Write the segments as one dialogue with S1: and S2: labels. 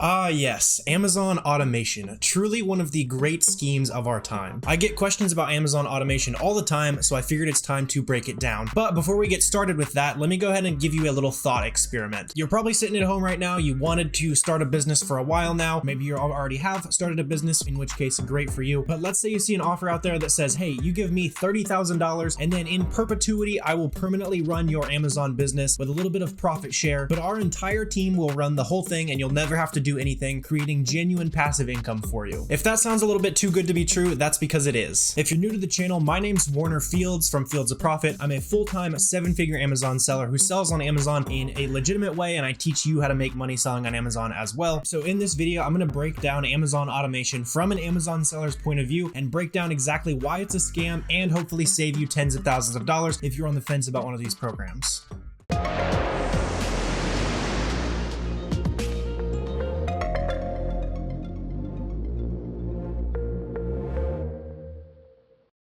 S1: Ah yes, Amazon automation, truly one of the great schemes of our time. I get questions about Amazon automation all the time, so I figured it's time to break it down. But before we get started with that, let me go ahead and give you a little thought experiment. You're probably sitting at home right now, you wanted to start a business for a while now, maybe you already have started a business, in which case great for you. But let's say you see an offer out there that says, hey, you give me $30,000 and then in perpetuity, I will permanently run your Amazon business with a little bit of profit share, but our entire team will run the whole thing and you'll never have to do anything, creating genuine passive income for you. If that sounds a little bit too good to be true, that's because it is. If you're new to the channel, my name's Warner Fields from Fields of Profit. I'm a full-time 7-figure Amazon seller who sells on Amazon in a legitimate way, and I teach you how to make money selling on Amazon as well. So in this video, I'm going to break down Amazon automation from an Amazon seller's point of view and break down exactly why it's a scam and hopefully save you tens of thousands of dollars if you're on the fence about one of these programs.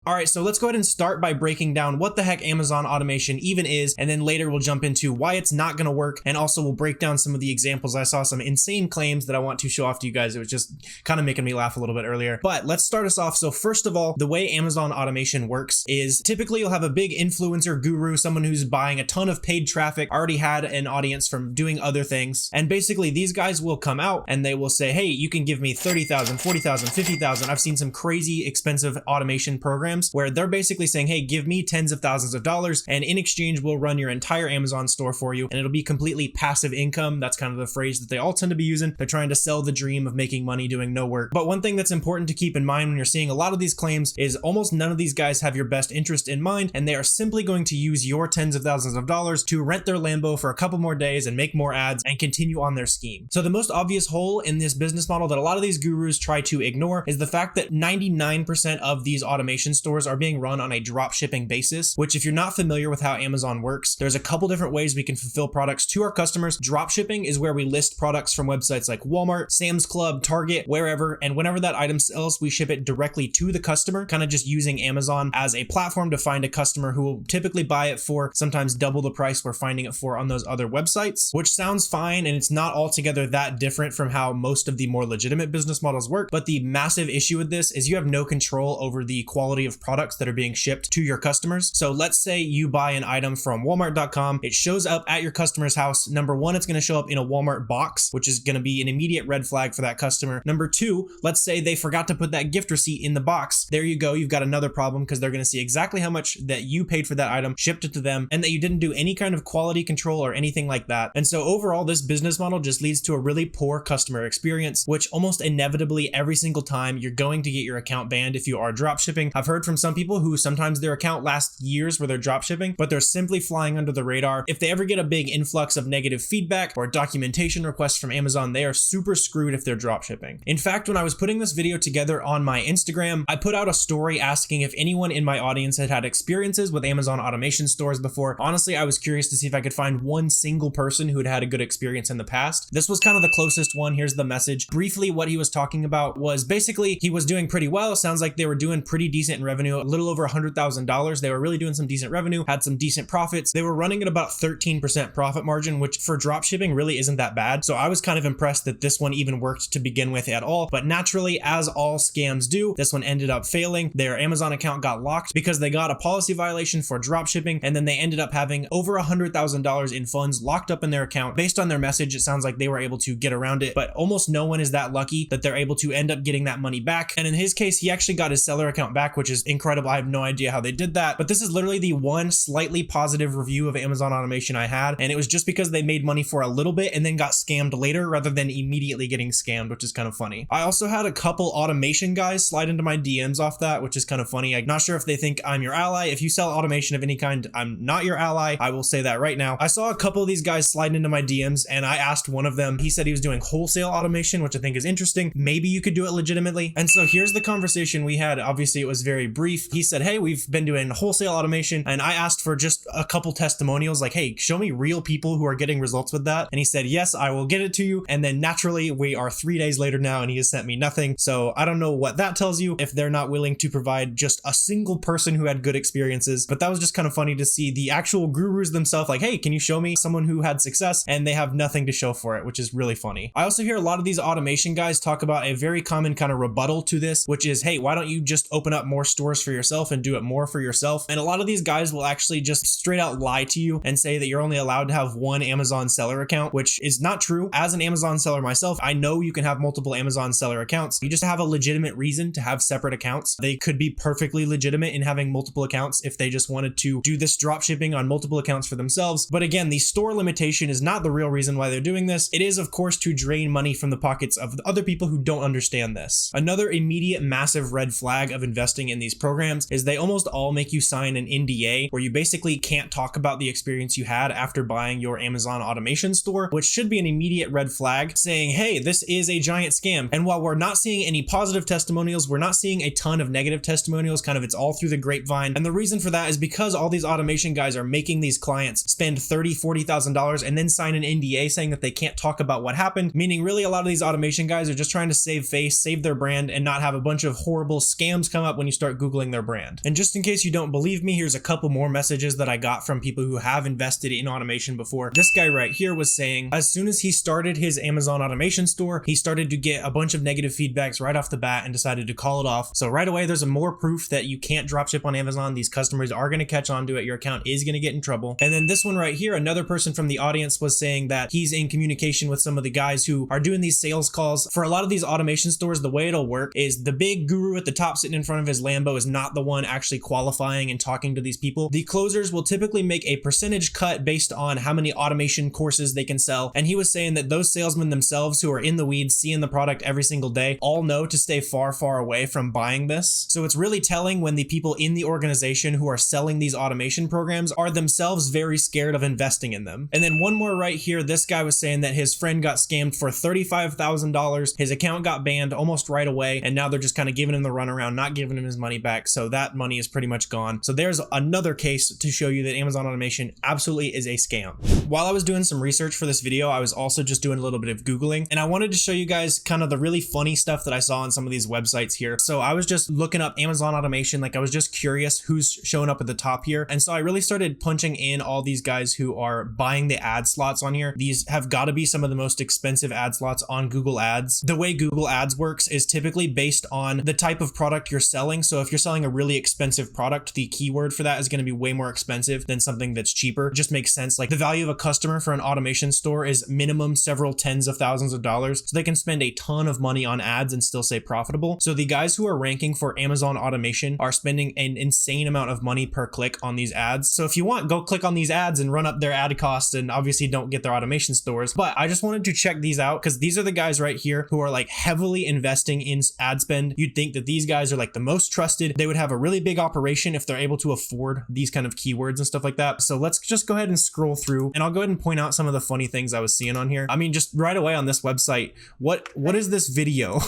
S1: All right, so let's go ahead and start by breaking down what the heck Amazon automation even is, and then later we'll jump into why it's not going to work, and also we'll break down some of the examples. I saw some insane claims that I want to show off to you guys. It was just kind of making me laugh a little bit earlier. But let's start us off. So first of all, the way Amazon automation works is typically you'll have a big influencer guru, someone who's buying a ton of paid traffic, already had an audience from doing other things, and basically these guys will come out and they will say, hey, you can give me 30,000, 40,000, 50,000. I've seen some crazy expensive automation programs where they're basically saying, hey, give me tens of thousands of dollars, and in exchange, we'll run your entire Amazon store for you, and it'll be completely passive income. That's kind of the phrase that they all tend to be using. They're trying to sell the dream of making money doing no work. But one thing that's important to keep in mind when you're seeing a lot of these claims is almost none of these guys have your best interest in mind, and they are simply going to use your tens of thousands of dollars to rent their Lambo for a couple more days and make more ads and continue on their scheme. So the most obvious hole in this business model that a lot of these gurus try to ignore is the fact that 99% of these automation stores are being run on a drop shipping basis, which if you're not familiar with how Amazon works, there's a couple different ways we can fulfill products to our customers. Drop shipping is where we list products from websites like Walmart, Sam's Club, Target, wherever, and whenever that item sells, we ship it directly to the customer, kind of just using Amazon as a platform to find a customer who will typically buy it for sometimes double the price we're finding it for on those other websites, which sounds fine, and it's not altogether that different from how most of the more legitimate business models work. But the massive issue with this is you have no control over the quality of products that are being shipped to your customers. So let's say you buy an item from Walmart.com, it shows up at your customer's house. Number one, it's going to show up in a Walmart box, which is going to be an immediate red flag for that customer. Number two, let's say they forgot to put that gift receipt in the box. There you go. You've got another problem because they're going to see exactly how much that you paid for that item, shipped it to them, and that you didn't do any kind of quality control or anything like that. And so overall, this business model just leads to a really poor customer experience, which almost inevitably every single time you're going to get your account banned if you are drop shipping. I've heard from some people who sometimes their account lasts years where they're drop shipping, but they're simply flying under the radar. If they ever get a big influx of negative feedback or documentation requests from Amazon, they are super screwed if they're drop shipping. In fact, when I was putting this video together on my Instagram, I put out a story asking if anyone in my audience had had experiences with Amazon automation stores before. Honestly, I was curious to see if I could find one single person who had had a good experience in the past. This was kind of the closest one. Here's the message. Briefly, what he was talking about was basically he was doing pretty well. Sounds like they were doing pretty decent in revenue, a little over $100,000. They were really doing some decent revenue, had some decent profits. They were running at about 13% profit margin, which for drop shipping really isn't that bad. So I was kind of impressed that this one even worked to begin with at all. But naturally, as all scams do, this one ended up failing. Their Amazon account got locked because they got a policy violation for drop shipping, and then they ended up having over $100,000 in funds locked up in their account. Based on their message, it sounds like they were able to get around it, but almost no one is that lucky that they're able to end up getting that money back. And in his case, he actually got his seller account back, which is incredible. I have no idea how they did that, but this is literally the one slightly positive review of Amazon automation I had, and it was just because they made money for a little bit and then got scammed later rather than immediately getting scammed, which is kind of funny. I also had a couple automation guys slide into my DMs off that, which is kind of funny. I'm not sure if they think I'm your ally. If you sell automation of any kind, I'm not your ally. I will say that right now. I saw a couple of these guys slide into my DMs, and I asked one of them, he said he was doing wholesale automation, which I think is interesting. Maybe you could do it legitimately. And so here's the conversation we had. Obviously, it was very brief. He said, hey, we've been doing wholesale automation, and I asked for just a couple testimonials, like, hey, show me real people who are getting results with that. And he said, yes, I will get it to you. And then naturally, we are 3 days later now, and he has sent me nothing. So I don't know what that tells you, if they're not willing to provide just a single person who had good experiences. But that was just kind of funny to see the actual gurus themselves like, hey, can you show me someone who had success? And they have nothing to show for it, which is really funny. I also hear a lot of these automation guys talk about a very common kind of rebuttal to this, which is, hey, why don't you just open up more stores for yourself and do it more for yourself? And a lot of these guys will actually just straight out lie to you and say that you're only allowed to have one Amazon seller account, which is not true. As an Amazon seller myself, I know you can have multiple Amazon seller accounts. You just have a legitimate reason to have separate accounts. They could be perfectly legitimate in having multiple accounts if they just wanted to do this drop shipping on multiple accounts for themselves. But again, the store limitation is not the real reason why they're doing this. It is, of course, to drain money from the pockets of other people who don't understand this. Another immediate massive red flag of investing in these programs is they almost all make you sign an NDA where you basically can't talk about the experience you had after buying your Amazon automation store, which should be an immediate red flag saying, hey, this is a giant scam. And while we're not seeing any positive testimonials, we're not seeing a ton of negative testimonials, kind of it's all through the grapevine. And the reason for that is because all these automation guys are making these clients spend $30,000, $40,000 and then sign an NDA saying that they can't talk about what happened, meaning really a lot of these automation guys are just trying to save face, save their brand, and not have a bunch of horrible scams come up when you start Googling their brand. And just in case you don't believe me, here's a couple more messages that I got from people who have invested in automation before. This guy right here was saying, as soon as he started his Amazon automation store, he started to get a bunch of negative feedbacks right off the bat and decided to call it off. So right away, there's more proof that you can't dropship on Amazon. These customers are going to catch on to it. Your account is going to get in trouble. And then this one right here, another person from the audience was saying that he's in communication with some of the guys who are doing these sales calls. For a lot of these automation stores, the way it'll work is the big guru at the top sitting in front of his Lambo is not the one actually qualifying and talking to these people. The closers will typically make a percentage cut based on how many automation courses they can sell. And he was saying that those salesmen themselves who are in the weeds, seeing the product every single day, all know to stay far, far away from buying this. So it's really telling when the people in the organization who are selling these automation programs are themselves very scared of investing in them. And then one more right here, this guy was saying that his friend got scammed for $35,000. His account got banned almost right away. And now they're just kind of giving him the runaround, not giving him his money back. So that money is pretty much gone. So there's another case to show you that Amazon automation absolutely is a scam. While I was doing some research for this video, I was also just doing a little bit of Googling, and I wanted to show you guys kind of the really funny stuff that I saw on some of these websites here. So I was just looking up Amazon automation, like I was just curious who's showing up at the top here. And so I really started punching in all these guys who are buying the ad slots on here. These have got to be some of the most expensive ad slots on Google Ads. The way Google Ads works is typically based on the type of product you're selling. So if you're selling a really expensive product, the keyword for that is going to be way more expensive than something that's cheaper. It just makes sense. Like the value of a customer for an automation store is minimum several tens of thousands of dollars. So they can spend a ton of money on ads and still stay profitable. So the guys who are ranking for Amazon automation are spending an insane amount of money per click on these ads. So if you want, go click on these ads and run up their ad costs, and obviously don't get their automation stores. But I just wanted to check these out because these are the guys right here who are like heavily investing in ad spend. You'd think that these guys are like the most trusted. They would have a really big operation if they're able to afford these kind of keywords and stuff like that. So let's just go ahead and scroll through, and I'll go ahead and point out some of the funny things I was seeing on here. I mean, just right away on this website, what is this video?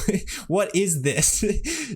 S1: What is this?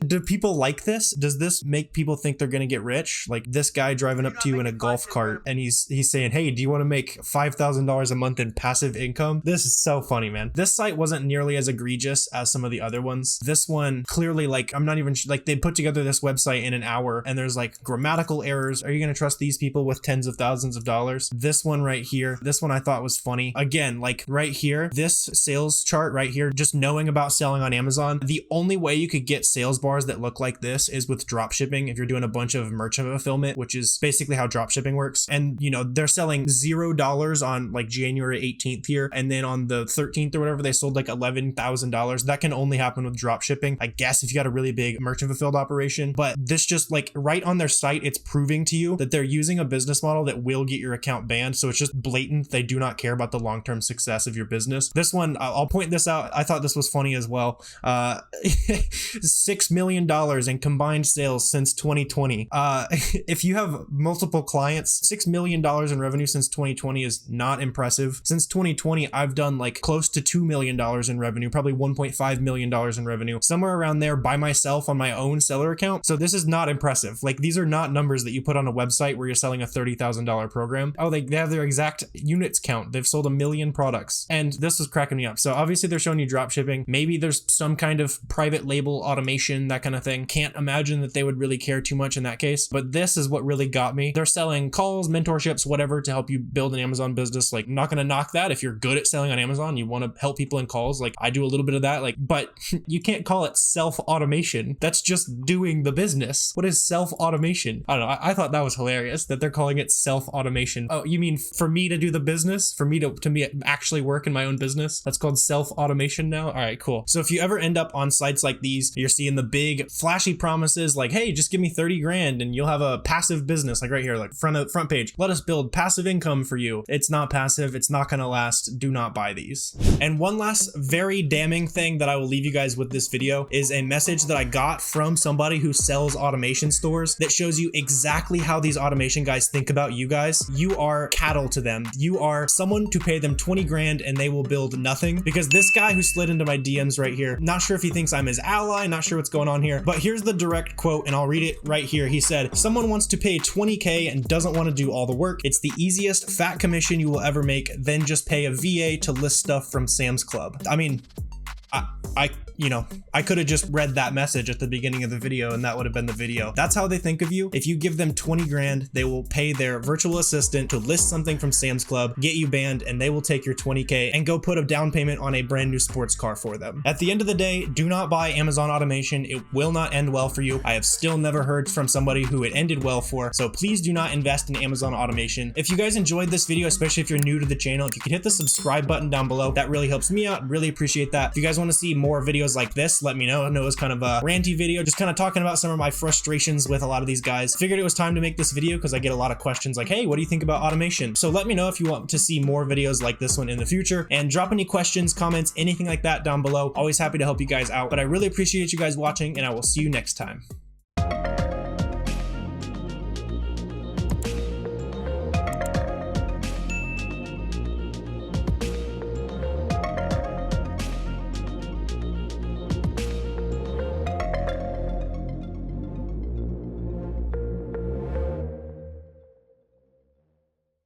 S1: Do people like this? Does this make people think they're gonna get rich? Like this guy driving up to you in a golf cart and he's saying, hey, do you want to make $5,000 a month in passive income? This is so funny, man. This site wasn't nearly as egregious as some of the other ones. This one clearly, like, I'm not even like, they put together this website in an hour and there's like grammatical errors. Are you gonna trust these people with tens of thousands of dollars? This one right here, this one I thought was funny. Again, like right here, this sales chart right here, just knowing about selling on Amazon, the only way you could get sales bars that look like this is with drop shipping. If you're doing a bunch of merchant fulfillment, which is basically how drop shipping works. And you know, they're selling $0 on like January 18th here. And then on the 13th or whatever, they sold like $11,000. That can only happen with drop shipping, I guess, if you got a really big merchant fulfilled operation. But this just like right on their site, it's proving to you that they're using a business model that will get your account banned. So it's just blatant. They do not care about the long-term success of your business. This one, I'll point this out. I thought this was funny as well. $6 million in combined sales since 2020. If you have multiple clients, $6 million in revenue since 2020 is not impressive. Since 2020, I've done like close to $2 million in revenue, probably $1.5 million in revenue, somewhere around there by myself on my own seller account. count. So this is not impressive. Like, these are not numbers that you put on a website where you're selling a $30,000 program. Oh, they have their exact units count. They've sold 1 million products. And this was cracking me up. So obviously they're showing you drop shipping. Maybe there's some kind of private label automation, that kind of thing. Can't imagine that they would really care too much in that case. But this is what really got me. They're selling calls, mentorships, whatever, to help you build an Amazon business. Like, I'm not going to knock that. If you're good at selling on Amazon, you want to help people in calls. Like, I do a little bit of that. Like, but you can't call it self-automation. That's just doing the business. What is self-automation? I don't know. I thought that was hilarious that they're calling it self-automation. Oh, you mean for me to do the business? For me to actually work in my own business? That's called self-automation now? All right, cool. So if you ever end up on sites like these, you're seeing the big flashy promises like, hey, just give me 30 grand and you'll have a passive business. Like right here, like front page. Let us build passive income for you. It's not passive. It's not going to last. Do not buy these. And one last very damning thing that I will leave you guys with this video is a message that I got from somebody who sells automation stores that shows you exactly how these automation guys think about you guys. You are cattle to them. You are someone to pay them 20 grand and they will build nothing. Because this guy who slid into my DMs right here, not sure if he thinks I'm his ally, not sure what's going on here, but here's the direct quote and I'll read it right here. He said, someone wants to pay 20K and doesn't want to do all the work. It's the easiest fat commission you will ever make. Then just pay a VA to list stuff from Sam's Club. I mean, I could have just read that message at the beginning of the video and that would have been the video. That's how they think of you. If you give them 20 grand, they will pay their virtual assistant to list something from Sam's Club, get you banned, and they will take your 20K and go put a down payment on a brand new sports car for them. At the end of the day, do not buy Amazon automation. It will not end well for you. I have still never heard from somebody who it ended well for. So please do not invest in Amazon automation. If you guys enjoyed this video, especially if you're new to the channel, if you could hit the subscribe button down below, that really helps me out. Really appreciate that. If you guys want to see more videos like this, let me know. I know it was kind of a ranty video, just kind of talking about some of my frustrations with a lot of these guys. Figured it was time to make this video because I get a lot of questions like, hey, what do you think about automation? So let me know if you want to see more videos like this one in the future, and drop any questions, comments, anything like that down below. Always happy to help you guys out, but I really appreciate you guys watching and I will see you next time.